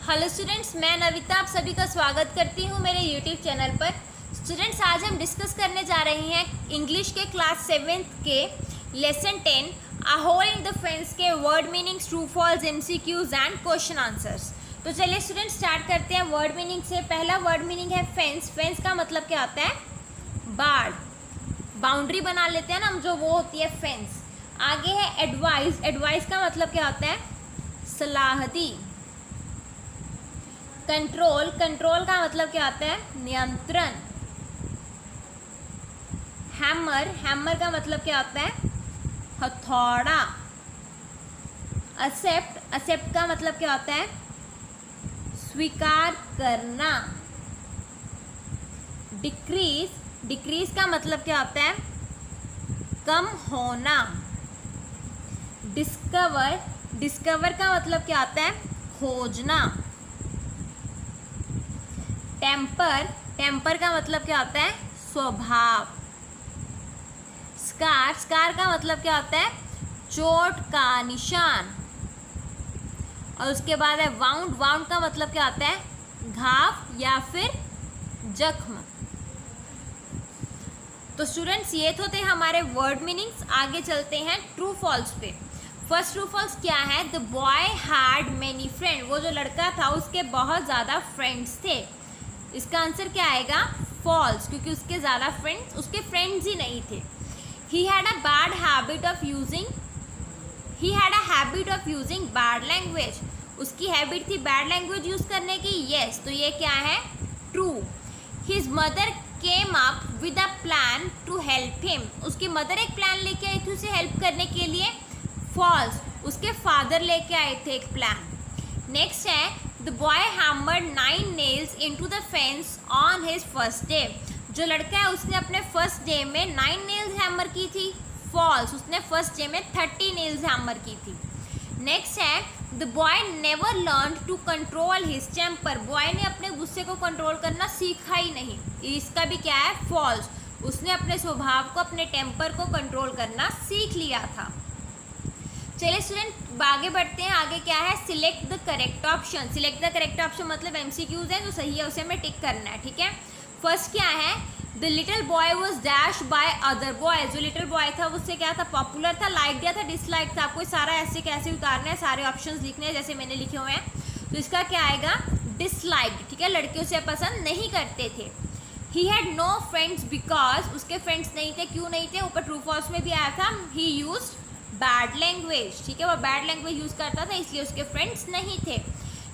Hello students, मैं नविता आप सभी का स्वागत करती हूँ मेरे यूट्यूब चैनल पर। स्टूडेंट्स, आज हम डिस्कस करने जा रहे हैं इंग्लिश के क्लास 7th के lesson 10 a hole in the fence के word meanings, true false, MCQs and question answers. तो चलिए स्टूडेंट्स स्टार्ट करते हैं वर्ड मीनिंग से। पहला वर्ड मीनिंग है फेंस। फेंस का मतलब क्या होता है? बाड़, बाउंड्री बना लेते हैं ना हम, जो वो होती है फेंस। आगे है एडवाइस। एडवाइस का मतलब क्या होता है? सलाह दी। कंट्रोल, कंट्रोल का मतलब क्या होता है? नियंत्रण। हैमर, हैमर का मतलब क्या होता है? हथौड़ा। एक्सेप्ट, एक्सेप्ट का मतलब क्या होता है? स्वीकार करना। डिक्रीज, डिक्रीज का मतलब क्या होता है? कम होना। डिस्कवर, डिस्कवर का मतलब क्या होता है? खोजना। टेम्पर, टेम्पर का मतलब क्या होता है? स्वभाव। स्कार, स्कार का मतलब क्या होता है? चोट का निशान। और उसके बाद है वाउंड। वाउंड का मतलब क्या होता है? घाव या फिर जख्म। तो स्टूडेंट्स, ये तो थे हमारे वर्ड मीनिंग्स। आगे चलते हैं ट्रू फॉल्स पे। फर्स्ट ट्रू फॉल्स क्या है? The boy had many friend. वो जो लड़का था उसके बहुत ज़्यादा फ्रेंड्स थे। इसका आंसर क्या आएगा? फॉल्स, क्योंकि उसके ज़्यादा फ्रेंड्स, उसके फ्रेंड्स ही नहीं थे। He had a bad habit of using, he had a habit of using bad language. उसकी हैबिट थी बैड लैंग्वेज यूज़ करने की। यस, तो ये क्या है? True. His mother came up with a plan to help him. उसकी mother एक प्लान लेके आई थी उसे हेल्प करने के लिए। फॉल्स, उसके फादर लेके आए थे एक प्लान। नेक्स्ट है the boy hammered 9 nails into the fence on his first day। जो लड़का है उसने अपने फर्स्ट डे में 9 nails हैमर की थी। फॉल्स, उसने फर्स्ट डे में 30 nails हैमर की थी। नेक्स्ट है the boy never learn to control his temper. Boy ने अपने गुस्से को कंट्रोल करना सीखा ही नहीं। इसका भी क्या है? फॉल्स, उसने अपने स्वभाव को, अपने टेम्पर को कंट्रोल करना सीख लिया था। चलिए स्टूडेंट आगे बढ़ते हैं। आगे क्या है? Select the correct option. Select the correct option मतलब एमसीक्यूज है, जो सही है उसे हमें टिक करना है। ठीक है, फर्स्ट क्या है? The little boy was dash by other boy. जो लिटिल बॉय था उससे क्या था? पॉपुलर था, लाइक दिया था, डिसलाइक था। आपको सारा ऐसे कैसे उतारना है, सारे ऑप्शंस लिखने हैं जैसे मैंने लिखे हुए हैं। तो इसका क्या आएगा? डिसलाइक। ठीक है, लड़के उसे पसंद नहीं करते थे। He had no friends because, उसके फ्रेंड्स नहीं थे। क्यों नहीं थे? ऊपर ट्रू फॉल्स में भी आया था। ही यूज्ड बैड लैंग्वेज। ठीक है, वो बैड लैंग्वेज यूज करता था, इसलिए उसके फ्रेंड्स नहीं थे।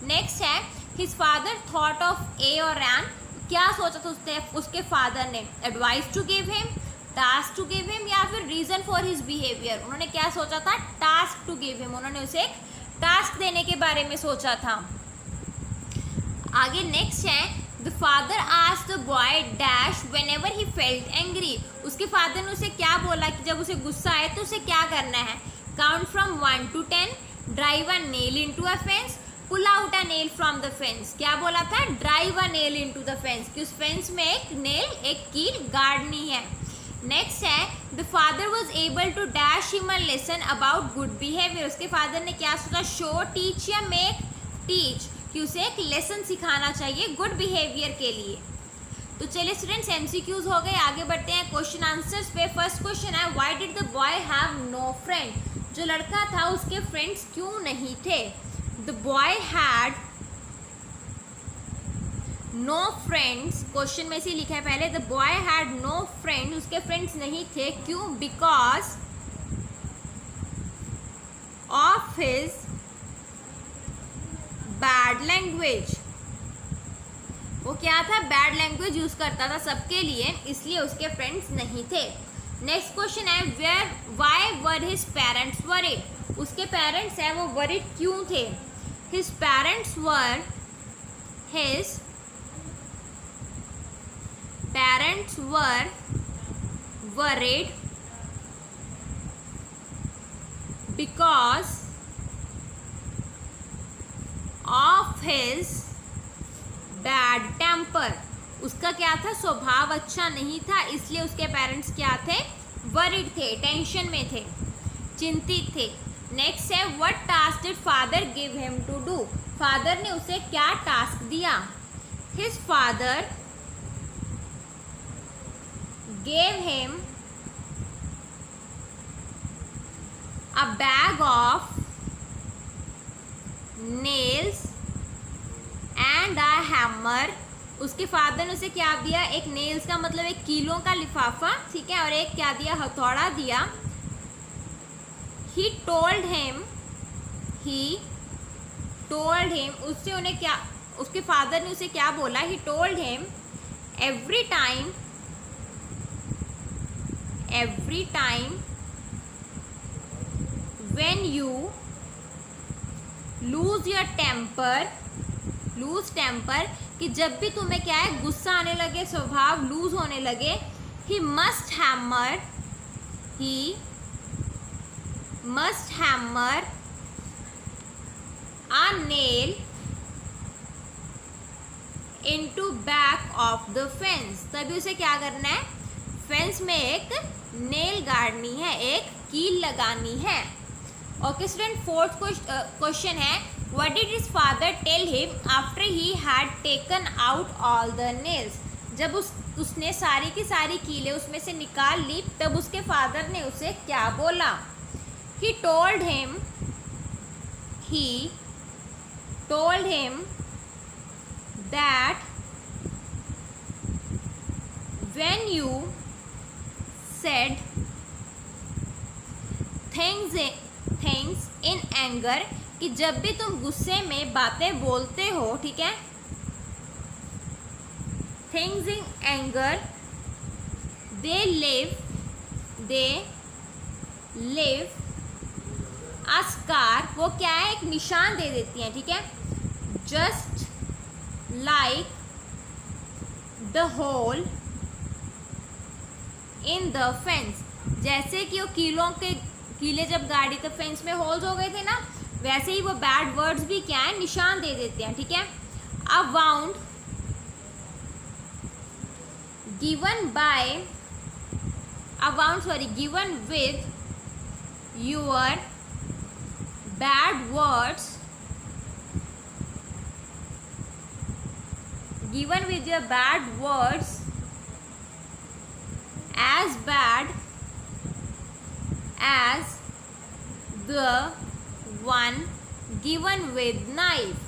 नेक्स्ट है his father thought of a और एन। क्या सोचा था उसने, उसके फादर ने? Advice to give him, task to give him, या फिर रीजन फॉर हिज बिहेवियर। उन्होंने क्या सोचा था? Task to give him. उन्होंने उसे एक टास्क देने के बारे में सोचा था। आगे नेक्स्ट है the father asked the boy dash whenever he felt angry. उसके फादर ने उसे क्या बोला कि जब उसे गुस्सा आए तो उसे क्या करना है? Count from 1 to 10, drive a nail into a fence, pull out a nail from the fence. क्या बोला था? Drive a nail into the fence, कि उस फेंस में एक नेल, एक कील गाड़नी है। नेक्स्ट है the father was able to dash him a lesson about good behaviour. उसके फादर ने क्या सोचा? शो, टीच या मेक टीच, कि उसे एक लेसन सिखाना चाहिए गुड बिहेवियर के लिए। तो चलिए स्टूडेंट्स, एमसीक्यूज हो गए। आगे बढ़ते हैं क्वेश्चन आंसर्स पे। फर्स्ट क्वेश्चन है why did the boy have no friend. जो लड़का था उसके फ्रेंड्स क्यों नहीं थे? The boy had no friends, question में से लिखा है पहले। The boy had no friend, उसके फ्रेंड्स नहीं थे। क्यों? Because of his bad language. वो क्या था? बैड लैंग्वेज यूज करता था सबके लिए, इसलिए उसके फ्रेंड्स नहीं थे। नेक्स्ट क्वेश्चन है where why were his parents worried. उसके पेरेंट्स हैं वो वरीड क्यों थे? His parents were worried because of his bad temper. उसका क्या था? स्वभाव अच्छा नहीं था, इसलिए उसके पेरेंट्स क्या थे? वरीड थे, टेंशन में थे, चिंतित थे। नेक्स्ट है what task did father give him to do, father ने उसे क्या टास्क दिया। His father gave him a bag of nails and a hammer, उसके फादर ने उसे क्या दिया, एक नेल्स का मतलब एक कीलों का लिफाफा, ठीक है, और एक क्या दिया, हथौड़ा दिया। ही टोल्ड हिम, उससे उन्हें क्या, उसके फादर ने उसे क्या बोला, he told him every time when you lose temper, कि जब भी तुम्हें क्या है, गुस्सा आने लगे, स्वभाव लूज होने लगे, he must hammer a nail into back of the fence, तभी उसे क्या करना है, फेंस में एक नेल गाड़नी है, एक कील लगानी है। ओके स्टूडेंट, फोर्थ क्वेश्चन है what did his father tell him after he had taken out all the nails, जब उसने सारी की सारी कीलें उसमें से निकाल ली, तब उसके फादर ने उसे क्या बोला। He told him that when you said things in anger, कि जब भी तुम गुस्से में बातें बोलते हो, ठीक है, things in anger they leave a scar, वो क्या है, एक निशान दे देती हैं, ठीक है, just like the hole in the fence, जैसे कि वो कीले जब गाड़ी के फेंस में होल्स हो गए थे ना, वैसे ही वो बैड वर्ड्स भी क्या है, निशान दे देते हैं, ठीक है। A wound given with your bad words, given with your bad words as bad as the one given with knife,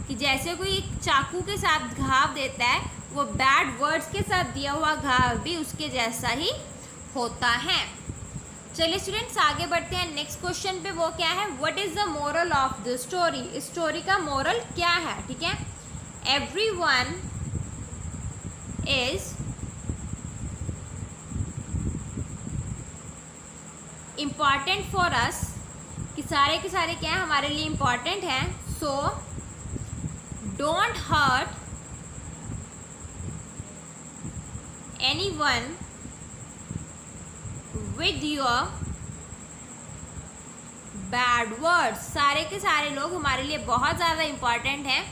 कि जैसे कोई एक चाकू के साथ घाव देता है, वो बैड वर्ड्स के साथ दिया हुआ घाव भी उसके जैसा ही होता है। चलिए स्टूडेंट्स आगे बढ़ते हैं नेक्स्ट क्वेश्चन पे, वो क्या है, what is the moral of the story, इस स्टोरी का मोरल क्या है, ठीक है। Everyone is important for us, कि सारे के सारे क्या है, हमारे लिए important हैं, so don't hurt anyone with your bad words, सारे के सारे लोग हमारे लिए बहुत ज़्यादा important हैं,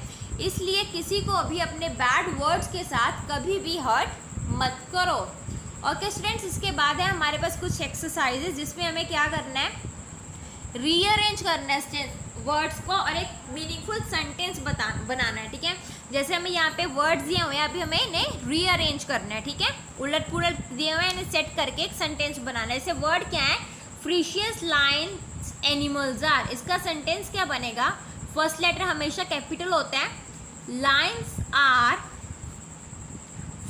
इसलिए किसी को भी अपने बैड वर्ड्स के साथ कभी भी हर्ट मत करो। ओके स्टूडेंट्स, इसके बाद है हमारे पास कुछ एक्सरसाइजेज जिसमें हमें क्या करना है, रीअरेंज करना है वर्ड्स को और एक मीनिंगफुल सेंटेंस बनाना है, ठीक है। जैसे हमें यहाँ पे वर्ड्स दिए हुए हैं, अभी हमें इन्हें रीअरेंज करना है, ठीक है, उलट पुलट दिए हुए हैं, इन्हें सेट करके एक सेंटेंस बनाना है। जैसे वर्ड क्या है, प्रीशियस लाइन्स एनिमल्स आर, इसका सेंटेंस क्या बनेगा, फर्स्ट लेटर हमेशा कैपिटल होता है, lions are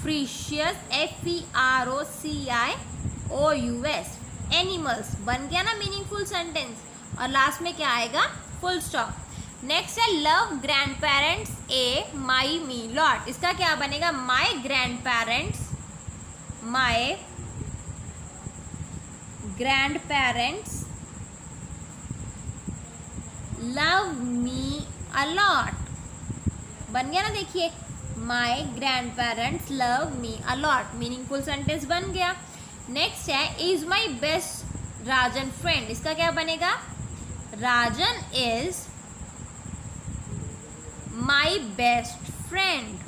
precious FEROCIOUS, animals, बन गया ना मीनिंगफुल सेंटेंस, और लास्ट में क्या आएगा, फुल स्टॉप। नेक्स्ट है love grand parents a my me lot, इसका क्या बनेगा, my grand parents love me a lot, बन गया ना, देखिए my grand parents love me a lot, meaningful sentence बन गया। नेक्स्ट है is my best Rajan friend, इसका क्या बनेगा, Rajan is my best friend.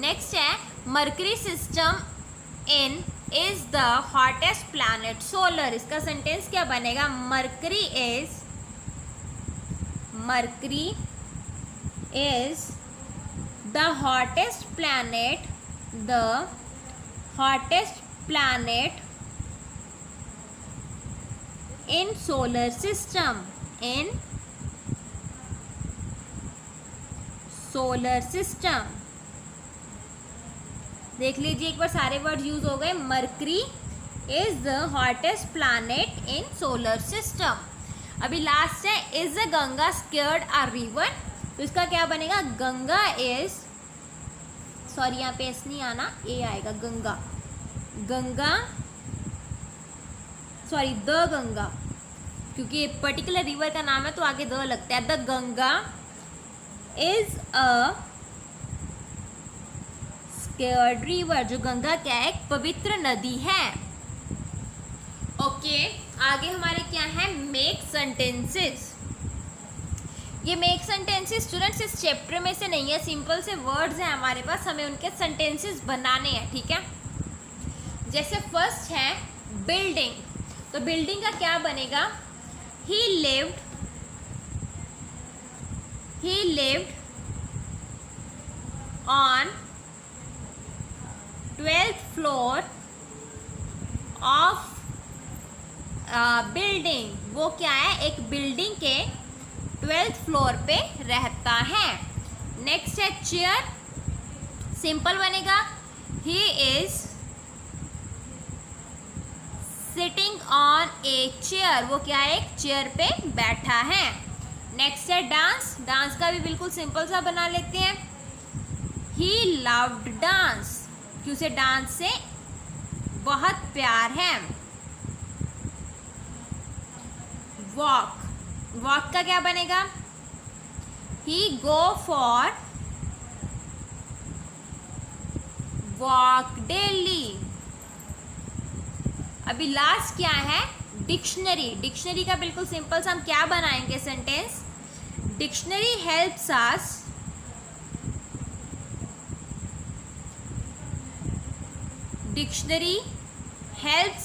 Next है mercury system in is the hottest planet solar. इसका सेंटेंस क्या बनेगा? Mercury is the hottest planet in solar system. देख लीजिए एक बार सारे वर्ड यूज हो गए। Mercury is the hottest planet in solar system. अभी लास्ट है, is the Ganga scared a river. तो इसका क्या बनेगा? गंगा इज, सॉरी यहाँ पे एस नहीं आना, ए आएगा। द गंगा, क्योंकि पर्टिकुलर रिवर का नाम है तो आगे द लगता है। The Ganga is a scared river. जो गंगा क्या है? एक पवित्र नदी है। ओके, आगे हमारे क्या है? Make sentences. ये मेक सेंटेंसेस स्टूडेंट्स इस चैप्टर में से नहीं है, सिंपल से वर्ड्स हैं हमारे पास, हमें उनके सेंटेंसेस बनाने हैं, ठीक है। जैसे फर्स्ट है बिल्डिंग, तो बिल्डिंग का क्या बनेगा? ही lived on 12th floor of building. वो क्या है? एक बिल्डिंग के 12th फ्लोर पे रहता है। नेक्स्ट है चेयर, सिंपल बनेगा he is sitting on a chair. वो क्या है? एक चेयर पे बैठा है। नेक्स्ट है डांस, डांस का भी बिल्कुल सिंपल सा बना लेते हैं। ही लव्ड डांस, कि उसे डांस से बहुत प्यार है। वॉक, वॉक का क्या बनेगा? ही गो फॉर वॉक डेली। अभी लास्ट क्या है? डिक्शनरी, डिक्शनरी का बिल्कुल सिंपल सा हम क्या बनाएंगे sentence? Dictionary helps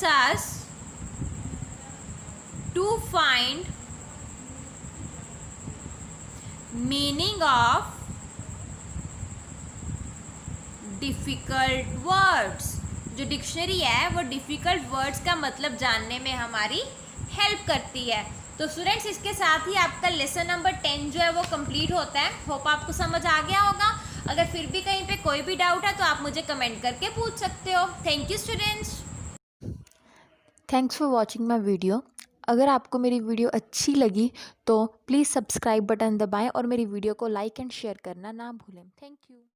us to find meaning of difficult words। जो डिक्शनरी है वो डिफ़िकल्ट वर्ड्स का मतलब जानने में हमारी हेल्प करती है। तो स्टूडेंट्स इसके साथ ही आपका लेसन नंबर 10 जो है वो कंप्लीट होता है। होप आपको समझ आ गया होगा। अगर फिर भी कहीं पे कोई भी डाउट है तो आप मुझे कमेंट करके पूछ सकते हो। Thank you students. Thanks for watching my video. अगर आपको मेरी वीडियो अच्छी लगी तो प्लीज़ सब्सक्राइब बटन दबाएं और मेरी वीडियो को लाइक एंड शेयर करना ना भूलें। Thank you.